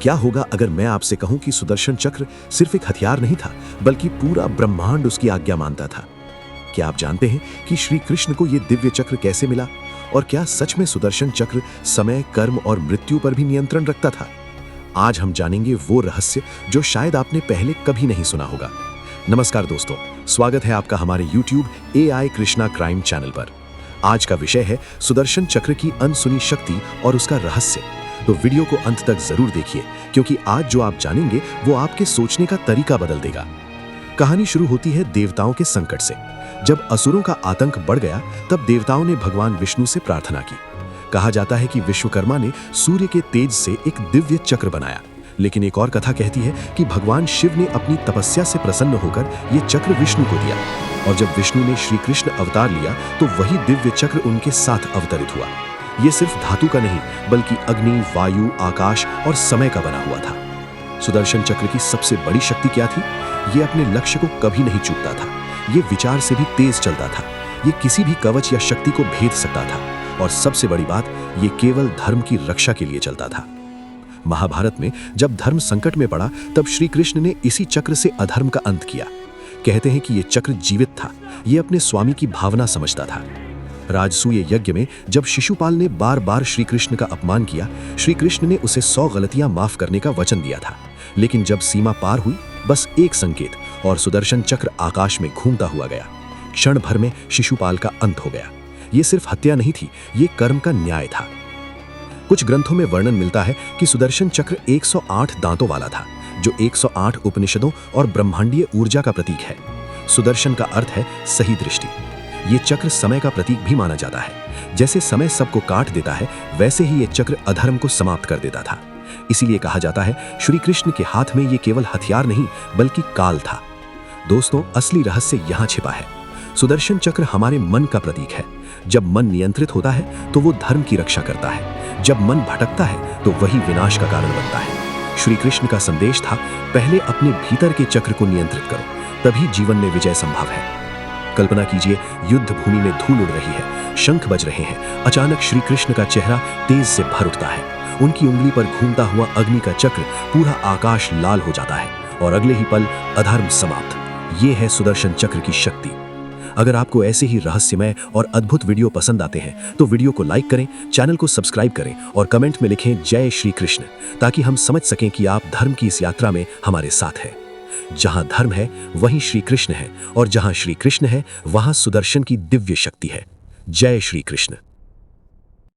क्या होगा अगर मैं आपसे कहूं कि सुदर्शन चक्र सिर्फ एक हथियार नहीं था, बल्कि पूरा ब्रह्मांड उसकी आज्ञा मानता था? क्या आप जानते हैं कि श्री कृष्ण को यह दिव्य चक्र कैसे मिला? और क्या सच में सुदर्शन चक्र समय, कर्म और मृत्यु पर भी नियंत्रण रखता था? आज हम जानेंगे वो रहस्य जो शायद आपने पहले कभी नहीं सुना होगा। नमस्कार दोस्तों, स्वागत है आपका हमारे YouTube AI Krishna crime channel पर। आज का विषय है सुदर्शन चक्र की अनसुनी शक्ति और उसका रहस्य। तो वीडियो को अंत तक जरूर देखिए, क्योंकि आज जो आप जानेंगे वो आपके सोचने का तरीका बदल देगा। कहानी शुरू होती है देवताओं के संकट से। जब असुरों का आतंक बढ़ गया, तब देवताओं ने भगवान विष्णु से प्रार्थना की। कहा जाता है कि विश्वकर्मा ने सूर्य के तेज से एक दिव्य चक्र बनाया, लेकिन एक और कथा कहती है कि भगवान शिव ने अपनी तपस्या से प्रसन्न होकर यह चक्र विष्णु को दिया, और जब विष्णु ने श्री कृष्ण अवतार लिया तो वही दिव्य चक्र उनके साथ अवतरित हुआ। यह सिर्फ धातु का नहीं, बल्कि अग्नि, वायु, आकाश और समय का बना हुआ था। सुदर्शन चक्र की सबसे बड़ी शक्ति क्या थी? यह अपने लक्ष्य को कभी नहीं चूकता था। यह विचार से भी तेज चलता था। यह किसी भी कवच या शक्ति को भेद सकता था, और सबसे बड़ी बात, यह केवल धर्म की रक्षा के लिए चलता था। महाभारत में जब धर्म संकट में पड़ा, तब श्री कृष्ण ने इसी चक्र से अधर्म का अंत किया। कहते हैं कि यह चक्र जीवित था। यह अपने स्वामी की भावना समझता था। राजसूय यज्ञ में जब शिशुपाल ने बार बार श्री कृष्ण का अपमान किया, श्री कृष्ण ने उसे 100 गलतियां माफ करने का वचन दिया था। लेकिन जब सीमा पार हुई, बस एक संकेत और सुदर्शन चक्र आकाश में घूमता हुआ गया। क्षण भर में शिशुपाल का अंत हो गया। यह सिर्फ हत्या नहीं थी, यह कर्म का न्याय था। कुछ ग्रंथों में वर्णन मिलता है कि सुदर्शन चक्र 108 दांतों वाला था, जो 108 उपनिषदों और ब्रह्मांडीय ऊर्जा का प्रतीक है। सुदर्शन का अर्थ है सही दृष्टि। ये चक्र समय का प्रतीक भी माना जाता है। जैसे समय सबको काट देता है, वैसे ही ये चक्र अधर्म को समाप्त कर देता था। इसीलिए कहा जाता है, श्री कृष्ण के हाथ में ये केवल हथियार नहीं, बल्कि काल था। दोस्तों, असली रहस्य यहाँ छिपा है। सुदर्शन चक्र हमारे मन का प्रतीक है। जब मन नियंत्रित होता है तो वो धर्म की रक्षा करता है। जब मन भटकता है तो वही विनाश का कारण बनता है। श्री कृष्ण का संदेश था, पहले अपने भीतर के चक्र को नियंत्रित करो, तभी जीवन में विजय संभव है। कल्पना कीजिए, युद्ध भूमि में धूल उड़ रही है, शंख बज रहे हैं। अचानक श्री कृष्ण का चेहरा तेज से भर उठता है। उनकी उंगली पर घूमता हुआ अग्नि का चक्र, पूरा आकाश लाल हो जाता है, और अगले ही पल अधर्म समाप्त। ये है सुदर्शन चक्र की शक्ति। अगर आपको ऐसे ही रहस्यमय और अद्भुत वीडियो पसंद आते हैं तो वीडियो को लाइक करें, चैनल को सब्सक्राइब करें और कमेंट में लिखें जय श्री कृष्ण, ताकि हम समझ सकें कि आप धर्म की इस यात्रा में हमारे साथ हैं। जहां धर्म है वहीं श्री कृष्ण है, और जहां श्री कृष्ण है वहां सुदर्शन की दिव्य शक्ति है। जय श्री कृष्ण।